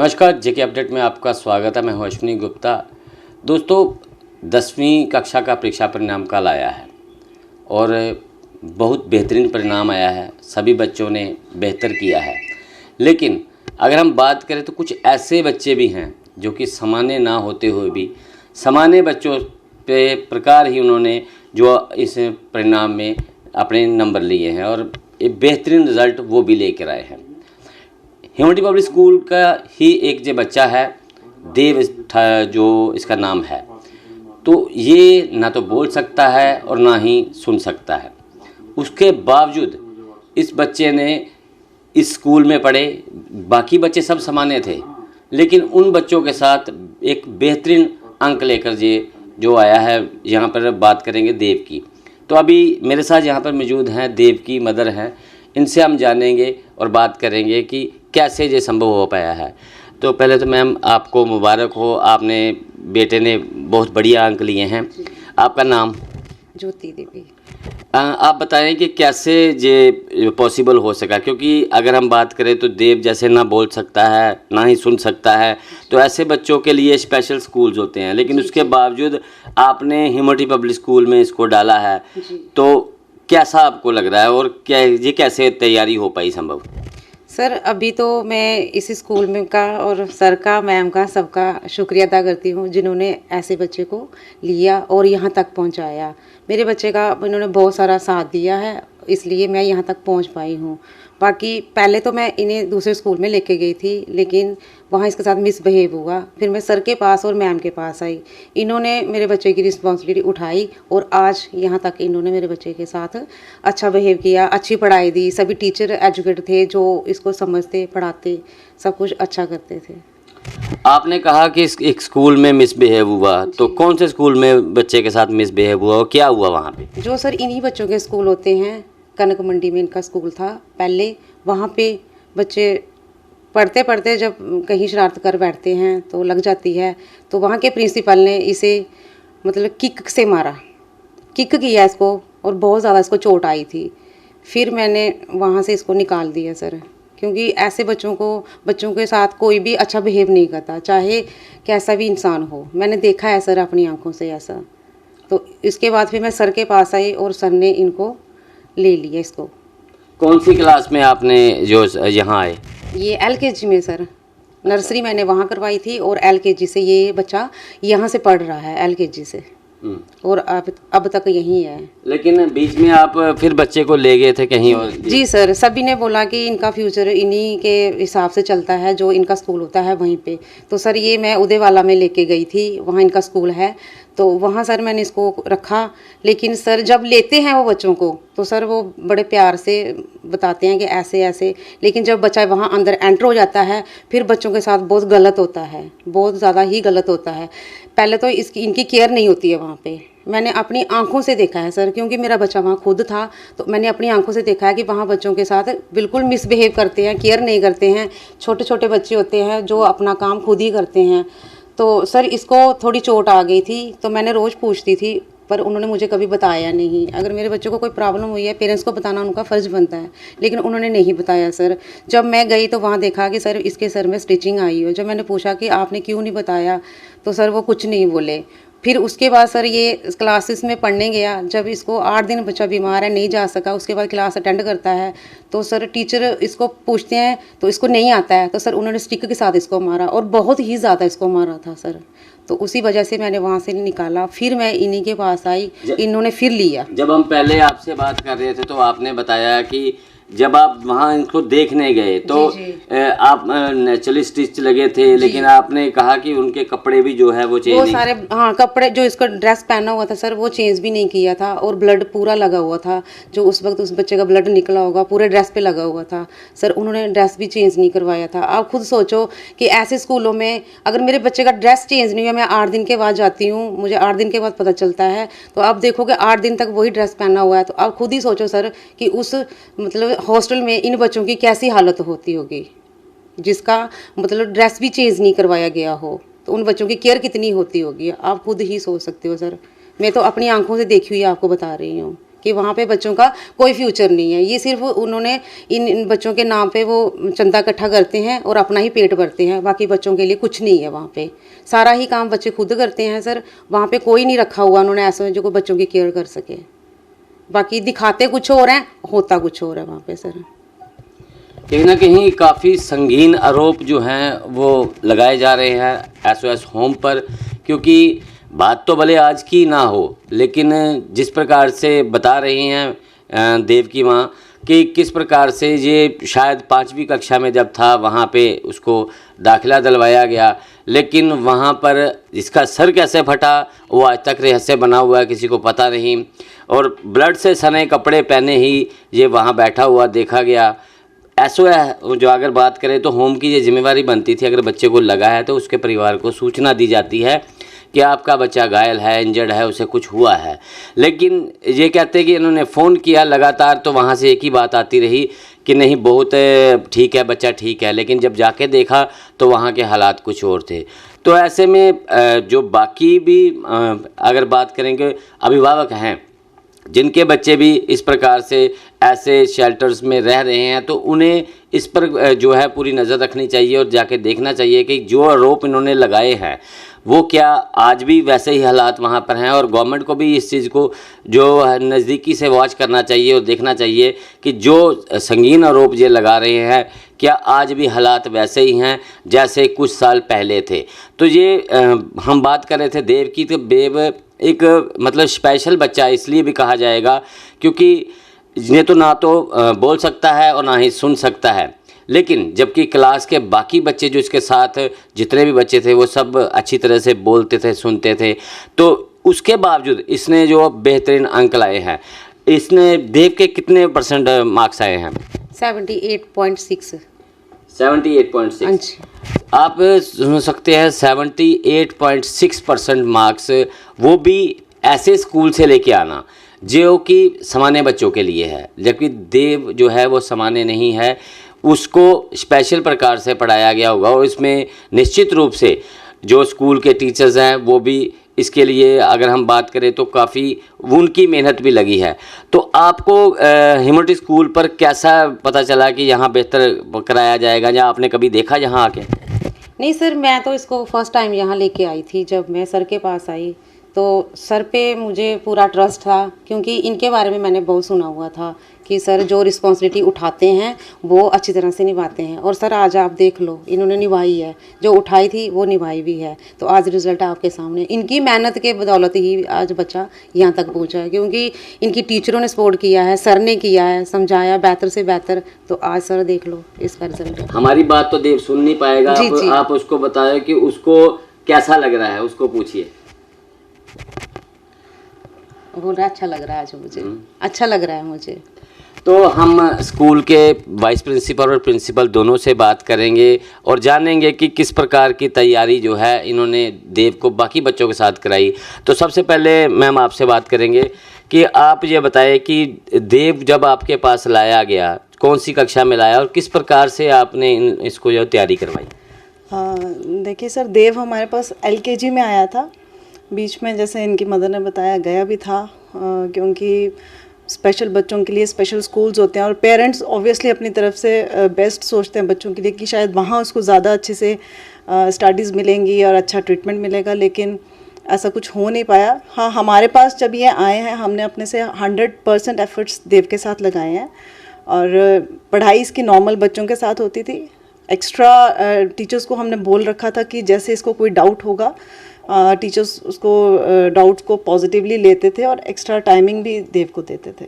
नमस्कार, जेके अपडेट में आपका स्वागत है। मैं हूं अश्विनी गुप्ता। दोस्तों, 10वीं कक्षा का परीक्षा परिणाम कल आया है और बहुत बेहतरीन परिणाम आया है। सभी बच्चों ने बेहतर किया है, लेकिन अगर हम बात करें तो कुछ ऐसे बच्चे भी हैं जो कि सामान्य ना होते हुए भी सामान्य बच्चों पे प्रकार ही उन्होंने जो इस परिणाम में अपने नंबर लिए हैं और एक बेहतरीन रिज़ल्ट वो भी लेकर आए हैं। हिमोटी पब्लिक स्कूल का ही एक जो बच्चा है, देव जो इसका नाम है, तो ये ना तो बोल सकता है और ना ही सुन सकता है। उसके बावजूद इस बच्चे ने इस स्कूल में पढ़े, बाकी बच्चे सब सामान्य थे, लेकिन उन बच्चों के साथ एक बेहतरीन अंक लेकर जो आया है। यहाँ पर बात करेंगे देव की। तो अभी मेरे साथ यहाँ पर मौजूद हैं, देव की मदर हैं। इनसे हम जानेंगे और बात करेंगे कि कैसे ये संभव हो पाया है। तो पहले तो मैम आपको मुबारक हो, आपने बेटे ने बहुत बढ़िया अंक लिए हैं। आपका नाम? ज्योति देवी। आप बताएं कि कैसे ये पॉसिबल हो सका, क्योंकि अगर हम बात करें तो देव जैसे ना बोल सकता है ना ही सुन सकता है, तो ऐसे बच्चों के लिए स्पेशल स्कूल्स होते हैं, लेकिन उसके बावजूद आपने हिमोटी पब्लिक स्कूल में इसको डाला है। तो कैसा आपको लग रहा है और क्या ये कैसे तैयारी हो पाई संभव? सर, अभी तो मैं इस स्कूल में का और सर का, मैम का, सबका शुक्रिया अदा करती हूँ जिन्होंने ऐसे बच्चे को लिया और यहाँ तक पहुँचाया। मेरे बच्चे का इन्होंने बहुत सारा साथ दिया है, इसलिए मैं यहाँ तक पहुँच पाई हूँ। बाकी पहले तो मैं इन्हें दूसरे स्कूल में लेके गई थी, लेकिन वहाँ इसके साथ मिसबिहेव हुआ। फिर मैं सर के पास और मैम के पास आई। इन्होंने मेरे बच्चे की रिस्पॉन्सिबिलिटी उठाई और आज यहाँ तक इन्होंने मेरे बच्चे के साथ अच्छा बिहेव किया, अच्छी पढ़ाई दी। सभी टीचर एजुकेटेड थे जो इसको समझते, पढ़ाते, सब कुछ अच्छा करते थे। आपने कहा कि एक स्कूल में मिसबिहेव हुआ, तो कौन से स्कूल में बच्चे के साथ मिसबिहेव हुआ और क्या हुआ वहाँ पे? जो सर इन्हीं बच्चों के स्कूल होते हैं, कनक मंडी में इनका स्कूल था पहले। वहाँ पे बच्चे पढ़ते पढ़ते जब कहीं शरारत कर बैठते हैं तो लग जाती है, तो वहाँ के प्रिंसिपल ने इसे मतलब किक से मारा, किक किया इसको और बहुत ज़्यादा इसको चोट आई थी। फिर मैंने वहाँ से इसको निकाल दिया सर, क्योंकि ऐसे बच्चों के साथ कोई भी अच्छा बिहेव नहीं करता, चाहे कैसा भी इंसान हो। मैंने देखा है सर अपनी आंखों से ऐसा। तो इसके बाद फिर मैं सर के पास आई और सर ने इनको ले लिया इसको। कौन सी क्लास में आपने जो यहाँ आए? ये LKG में सर। नर्सरी मैंने वहाँ करवाई थी और LKG से ये बच्चा यहाँ से पढ़ रहा है, LKG से, और अब तक यहीं है। लेकिन बीच में आप फिर बच्चे को ले गए थे कहीं और? जी सर, सभी ने बोला कि इनका फ्यूचर इन्हीं के हिसाब से चलता है, जो इनका स्कूल होता है वहीं पे। तो सर ये मैं उदयवाला में लेके गई थी, वहाँ इनका स्कूल है, तो वहाँ सर मैंने इसको रखा। लेकिन सर जब लेते हैं वो बच्चों को, तो सर वो बड़े प्यार से बताते हैं कि ऐसे ऐसे, लेकिन जब बच्चा वहाँ अंदर एंटर हो जाता है फिर बच्चों के साथ बहुत गलत होता है, बहुत ज़्यादा ही गलत होता है। पहले तो इनकी केयर नहीं होती है वहाँ पे। मैंने अपनी आंखों से देखा है सर, क्योंकि मेरा बच्चा वहाँ खुद था, तो मैंने अपनी आंखों से देखा है कि वहाँ बच्चों के साथ बिल्कुल मिसबिहेव करते हैं, केयर नहीं करते हैं। छोटे छोटे बच्चे होते हैं जो अपना काम खुद ही करते हैं। तो सर इसको थोड़ी चोट आ गई थी, तो मैंने रोज़ पूछती थी, पर उन्होंने मुझे कभी बताया नहीं। अगर मेरे बच्चों को कोई प्रॉब्लम हुई है, पेरेंट्स को बताना उनका फ़र्ज़ बनता है, लेकिन उन्होंने नहीं बताया सर। जब मैं गई तो वहाँ देखा कि सर इसके सर में स्टिचिंग आई हो। जब मैंने पूछा कि आपने क्यों नहीं बताया, तो सर वो कुछ नहीं बोले। फिर उसके बाद सर ये क्लासेस में पढ़ने गया। जब इसको 8 दिन बच्चा बीमार है, नहीं जा सका, उसके बाद क्लास अटेंड करता है, तो सर टीचर इसको पूछते हैं तो इसको नहीं आता है, तो सर उन्होंने स्टिक के साथ इसको मारा और बहुत ही ज़्यादा इसको मारा था सर। तो उसी वजह से मैंने वहाँ से निकाला। फिर मैं इन्हीं के पास आई, इन्होंने फिर लिया। जब हम पहले आपसे बात कर रहे थे तो आपने बताया कि जब आप वहाँ इनको देखने गए तो आप नेचुरली स्टिच लगे थे, लेकिन आपने कहा कि उनके कपड़े भी जो है वो चेंज नहीं, सारे, हाँ, कपड़े जो इसका ड्रेस पहना हुआ था सर वो चेंज भी नहीं किया था, और ब्लड पूरा लगा हुआ था। जो उस वक्त उस बच्चे का ब्लड निकला होगा पूरे ड्रेस पे लगा हुआ था सर। उन्होंने ड्रेस भी चेंज नहीं करवाया था। आप खुद सोचो कि ऐसे स्कूलों में अगर मेरे बच्चे का ड्रेस चेंज नहीं हुआ, मैं 8 दिन के बाद जाती हूँ, मुझे 8 दिन के बाद पता चलता है, तो आप देखोगे 8 दिन तक वही ड्रेस पहना हुआ है। तो आप खुद ही सोचो सर कि उस मतलब हॉस्टल में इन बच्चों की कैसी हालत होती होगी, जिसका मतलब ड्रेस भी चेंज नहीं करवाया गया हो, तो उन बच्चों की केयर कितनी होती होगी, आप खुद ही सोच सकते हो सर। मैं तो अपनी आंखों से देखी हुई आपको बता रही हूँ कि वहाँ पे बच्चों का कोई फ्यूचर नहीं है। ये सिर्फ उन्होंने इन बच्चों के नाम पे वो चंदा इकट्ठा करते हैं और अपना ही पेट भरते हैं, बाकी बच्चों के लिए कुछ नहीं है वहाँ पे। सारा ही काम बच्चे खुद करते हैं सर, वहाँ पे कोई नहीं रखा हुआ उन्होंने ऐसा जो कोई बच्चों की केयर कर सके। बाकी दिखाते कुछ और हैं, होता कुछ और है वहाँ पे सर। कहीं ना कहीं काफ़ी संगीन आरोप जो हैं वो लगाए जा रहे हैं SOS होम पर, क्योंकि बात तो भले आज की ना हो, लेकिन जिस प्रकार से बता रही हैं देव की माँ कि किस प्रकार से ये शायद 5वीं कक्षा में जब था वहाँ पे उसको दाखिला दिलवाया गया, लेकिन वहाँ पर इसका सर कैसे फटा वो आज तक रहस्य बना हुआ है, किसी को पता नहीं। और ब्लड से सने कपड़े पहने ही ये वहाँ बैठा हुआ देखा गया। SOS जो अगर बात करें तो होम की ये जिम्मेवारी बनती थी, अगर बच्चे को लगा है तो उसके परिवार को सूचना दी जाती है कि आपका बच्चा घायल है, इंजर्ड है, उसे कुछ हुआ है। लेकिन ये कहते हैं कि इन्होंने फ़ोन किया लगातार, तो वहाँ से एक ही बात आती रही कि नहीं बहुत ठीक है, बच्चा ठीक है, लेकिन जब जाके देखा तो वहाँ के हालात कुछ और थे। तो ऐसे में जो बाकी भी अगर बात करेंगे अभिभावक हैं जिनके बच्चे भी इस प्रकार से ऐसे शेल्टर्स में रह रहे हैं, तो उन्हें इस पर जो है पूरी नज़र रखनी चाहिए और जाके देखना चाहिए कि जो आरोप इन्होंने लगाए हैं वो क्या आज भी वैसे ही हालात वहाँ पर हैं। और गवर्नमेंट को भी इस चीज़ को जो नज़दीकी से वॉच करना चाहिए और देखना चाहिए कि जो संगीन आरोप ये लगा रहे हैं क्या आज भी हालात वैसे ही हैं जैसे कुछ साल पहले थे। तो ये हम बात कर रहे थे देव की, तो देव एक मतलब स्पेशल बच्चा इसलिए भी कहा जाएगा क्योंकि ये तो ना तो बोल सकता है और ना ही सुन सकता है, लेकिन जबकि क्लास के बाकी बच्चे जो इसके साथ जितने भी बच्चे थे वो सब अच्छी तरह से बोलते थे, सुनते थे, तो उसके बावजूद इसने जो बेहतरीन अंक लाए हैं। इसने देव के कितने % मार्क्स आए हैं? 78.6। 78.6। आप सुन सकते हैं 78.6% मार्क्स, वो भी ऐसे स्कूल से लेके आना जो कि सामान्य बच्चों के लिए है, जबकि देव जो है वो सामान्य नहीं है, उसको स्पेशल प्रकार से पढ़ाया गया होगा। और इसमें निश्चित रूप से जो स्कूल के टीचर्स हैं वो भी इसके लिए अगर हम बात करें तो काफ़ी उनकी मेहनत भी लगी है। तो आपको ह्यूमैनिटी स्कूल पर कैसा पता चला कि यहाँ बेहतर कराया जाएगा, या आपने कभी देखा यहाँ आके? नहीं सर, मैं तो इसको फर्स्ट टाइम यहाँ लेके आई थी। जब मैं सर के पास आई तो सर पे मुझे पूरा ट्रस्ट था, क्योंकि इनके बारे में मैंने बहुत सुना हुआ था कि सर जो रिस्पॉन्सिबिलिटी उठाते हैं वो अच्छी तरह से निभाते हैं। और सर आज आप देख लो, इन्होंने निभाई है, जो उठाई थी वो निभाई भी है। तो आज रिजल्ट आपके सामने, इनकी मेहनत के बदौलत ही आज बच्चा यहाँ तक पहुँचा है, क्योंकि इनकी टीचरों ने सपोर्ट किया है, सर ने किया है, समझाया बेहतर से बेहतर। तो आज सर देख लो इसका रिजल्ट। हमारी बात तो देव सुन नहीं पाएगा, जी। आप उसको बताएं कि उसको कैसा लग रहा है, उसको पूछिए। बोल रहा अच्छा लग रहा है आज मुझे, अच्छा लग रहा है मुझे। तो हम स्कूल के वाइस प्रिंसिपल और प्रिंसिपल दोनों से बात करेंगे और जानेंगे कि किस प्रकार की तैयारी जो है इन्होंने देव को बाकी बच्चों के साथ कराई। तो सबसे पहले मैम आपसे बात करेंगे कि आप ये बताएं कि देव जब आपके पास लाया गया, कौन सी कक्षा में लाया और किस प्रकार से आपने इसको जो तैयारी करवाई? देखिए सर, देव हमारे पास LKG में आया था। बीच में जैसे इनकी मदर ने बताया गया भी था, क्योंकि स्पेशल बच्चों के लिए स्पेशल स्कूल्स होते हैं और पेरेंट्स ऑब्वियसली अपनी तरफ से बेस्ट सोचते हैं बच्चों के लिए कि शायद वहाँ उसको ज़्यादा अच्छे से स्टडीज़ मिलेंगी और अच्छा ट्रीटमेंट मिलेगा, लेकिन ऐसा कुछ हो नहीं पाया। हाँ, हमारे पास जब ये आए हैं हमने अपने से 100% एफर्ट्स देव के साथ लगाए हैं। और पढ़ाई इसकी नॉर्मल बच्चों के साथ होती थी। एक्स्ट्रा टीचर्स को हमने बोल रखा था कि जैसे इसको कोई डाउट होगा, टीचर्स उसको डाउट्स को पॉजिटिवली लेते थे और एक्स्ट्रा टाइमिंग भी देव को देते थे।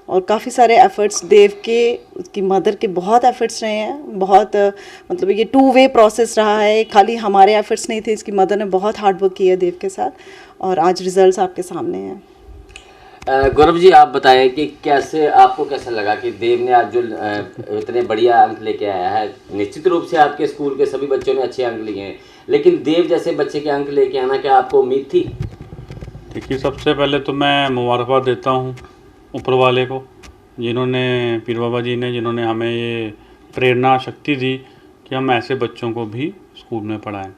और काफ़ी सारे एफ़र्ट्स देव के, उसकी मदर के बहुत एफ़र्ट्स रहे हैं। बहुत मतलब ये 2 वे प्रोसेस रहा है, खाली हमारे एफ़र्ट्स नहीं थे, इसकी मदर ने बहुत हार्ड वर्क किया देव के साथ और आज रिजल्ट्स आपके सामने हैं। गौरव जी, आप बताएं कि कैसे आपको कैसा लगा कि देव ने आज जो इतने बढ़िया अंक लेके आया है। निश्चित रूप से आपके स्कूल के सभी बच्चों ने अच्छे अंक लिए हैं, लेकिन देव जैसे बच्चे के अंक लेके आना क्या आपको उम्मीद थी? देखिए, सबसे पहले तो मैं मुबारकबाद देता हूँ ऊपर वाले को, जिन्होंने, पीर बाबा जी ने, जिन्होंने हमें ये प्रेरणा शक्ति दी कि हम ऐसे बच्चों को भी स्कूल में पढ़ाएं।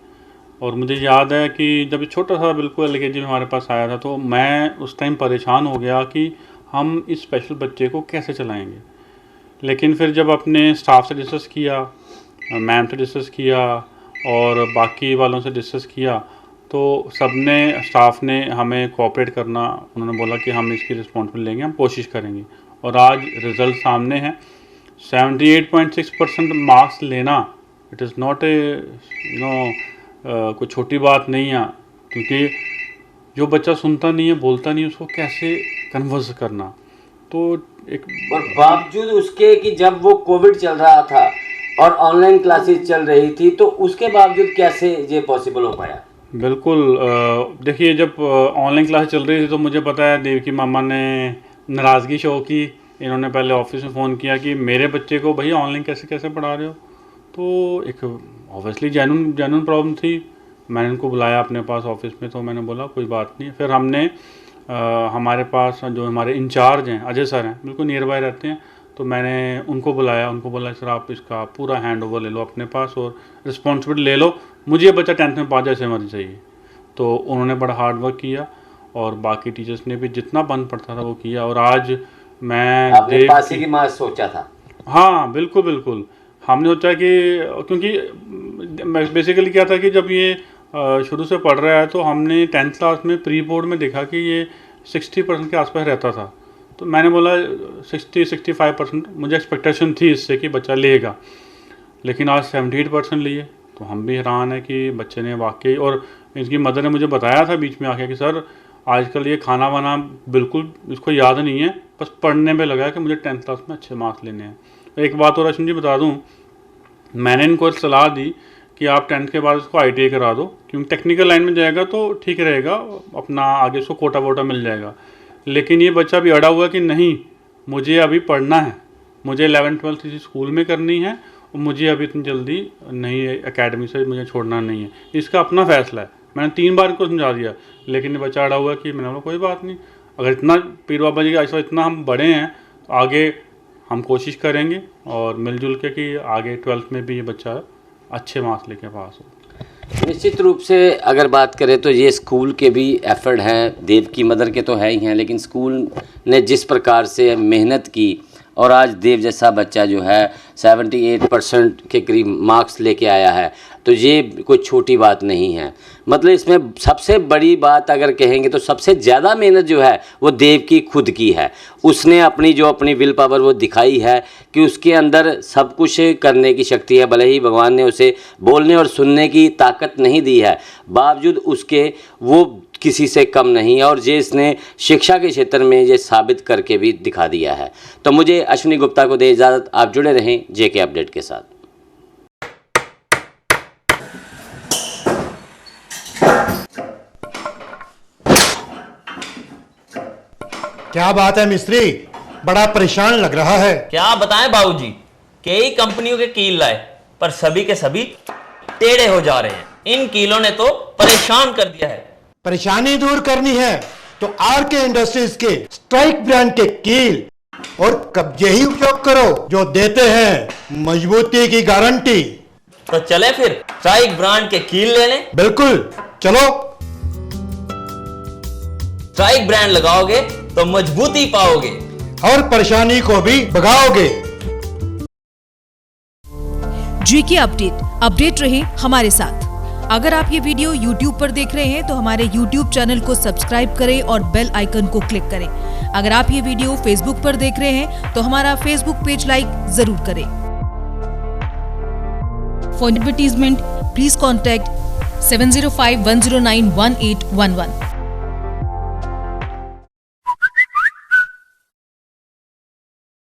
और मुझे याद है कि जब छोटा सा बिल्कुल LKG में हमारे पास आया था तो मैं उस टाइम परेशान हो गया कि हम इस स्पेशल बच्चे को कैसे चलाएंगे। लेकिन फिर जब अपने स्टाफ से डिस्कस किया, मैम से डिस्कस किया और बाकी वालों से डिस्कस किया, तो स्टाफ ने हमें कोऑपरेट करना, उन्होंने बोला कि हम इसकी रिस्पॉन्सिबिलिटी लेंगे, हम कोशिश करेंगे। और आज रिज़ल्ट सामने है। 78.6% मार्क्स लेना, इट इज़ नॉट कोई छोटी बात नहीं है, क्योंकि जो बच्चा सुनता नहीं है, बोलता नहीं है, उसको कैसे कन्वर्स करना। तो एक और बावजूद उसके कि जब वो कोविड चल रहा था और ऑनलाइन क्लासेस चल रही थी, तो उसके बावजूद कैसे ये पॉसिबल हो पाया? बिल्कुल, देखिए जब ऑनलाइन क्लास चल रही थी तो मुझे पता है देव की मामा ने नाराज़गी शो की। इन्होंने पहले ऑफिस में फ़ोन किया कि मेरे बच्चे को भैया ऑनलाइन कैसे कैसे पढ़ा रहे हो। तो एक ऑब्वियसली जेन्युइन प्रॉब्लम थी। मैंने उनको बुलाया अपने पास ऑफिस में, तो मैंने बोला कोई बात नहीं। फिर हमने हमारे पास जो हमारे इंचार्ज हैं, अजय सर हैं, बिल्कुल नियर बाय रहते हैं, तो मैंने उनको बुलाया। उनको बोला सर आप इसका पूरा हैंड ओवर ले लो अपने पास और रिस्पॉन्सिबिलिटी ले लो, मुझे ये बच्चा 10th में पास जैसे मर्जी चाहिए। तो उन्होंने बड़ा हार्ड वर्क किया और बाकी टीचर्स ने भी जितना बन पड़ता था वो किया। और आज मैं आपने पासी की माँ सोचा था? हाँ बिल्कुल बिल्कुल, हमने सोचा कि क्योंकि बेसिकली क्या था कि जब ये शुरू से पढ़ रहा है तो हमने 10th क्लास में प्री बोर्ड में देखा कि ये 60% के आसपास रहता था। तो मैंने बोला 60-65% मुझे एक्सपेक्टेशन थी इससे कि बच्चा लेगा, लेकिन आज 78% लिए। तो हम भी हैरान है कि बच्चे ने वाकई, और इसकी मदर ने मुझे बताया था बीच में आके कि सर आजकल ये खाना वाना बिल्कुल इसको याद नहीं है, बस पढ़ने में लगा है कि मुझे 10th क्लास में अच्छे मार्क्स लेने हैं। एक बात और रोशन जी बता दूं, मैंने इनको सलाह दी कि आप 10th के बाद इसको ITI करा दो, क्योंकि टेक्निकल लाइन में जाएगा तो ठीक रहेगा, अपना आगे उसको कोटा वोटा मिल जाएगा। लेकिन ये बच्चा भी अड़ा हुआ कि नहीं मुझे अभी पढ़ना है, मुझे 11th-12th इसी स्कूल में करनी है और मुझे अभी इतनी जल्दी नहीं एकेडमी से मुझे छोड़ना नहीं है। इसका अपना फैसला है। मैंने 3 बार इनको समझा दिया, लेकिन ये बच्चा अड़ा हुआ कि मैंने बोला कोई बात नहीं, अगर इतना पीर बाबा जी का ऐसा इतना हम बड़े हैं तो आगे हम कोशिश करेंगे और मिलजुल के कि आगे 12th में भी ये बच्चा अच्छे मार्क्स लेके पास हो। निश्चित रूप से अगर बात करें तो ये स्कूल के भी एफर्ट हैं, देव की मदर के तो है ही हैं, लेकिन स्कूल ने जिस प्रकार से मेहनत की और आज देव जैसा बच्चा जो है 78% के करीब मार्क्स लेके आया है, तो ये कोई छोटी बात नहीं है। मतलब इसमें सबसे बड़ी बात अगर कहेंगे तो सबसे ज़्यादा मेहनत जो है वो देव की खुद की है। उसने अपनी विल पावर वो दिखाई है कि उसके अंदर सब कुछ करने की शक्ति है। भले ही भगवान ने उसे बोलने और सुनने की ताकत नहीं दी है, बावजूद उसके वो किसी से कम नहीं है और ये इसने शिक्षा के क्षेत्र में ये साबित करके भी दिखा दिया है। तो मुझे अश्विनी गुप्ता को दे इजाज़त, आप जुड़े रहें JK अपडेट के साथ। क्या बात है मिस्त्री, बड़ा परेशान लग रहा है। क्या बताएं बाबूजी, कई कंपनियों के कील लाए पर सभी के सभी टेढ़े हो जा रहे हैं। इन कीलों ने तो परेशान कर दिया है। परेशानी दूर करनी है तो RK इंडस्ट्रीज के स्ट्राइक ब्रांड के कील और कब्जे ही उपयोग करो, जो देते हैं मजबूती की गारंटी। तो चले फिर स्ट्राइक ब्रांड के कील लेने। बिल्कुल चलो। स्ट्राइक ब्रांड लगाओगे तो मजबूती पाओगे और परेशानी को भी भगाओगे। JK अपडेट रहे हमारे साथ। अगर आप ये वीडियो YouTube पर देख रहे हैं तो हमारे YouTube चैनल को सब्सक्राइब करें और बेल आइकन को क्लिक करें। अगर आप ये वीडियो Facebook पर देख रहे हैं तो हमारा Facebook पेज लाइक जरूर करें। For advertisement please contact 7051091811।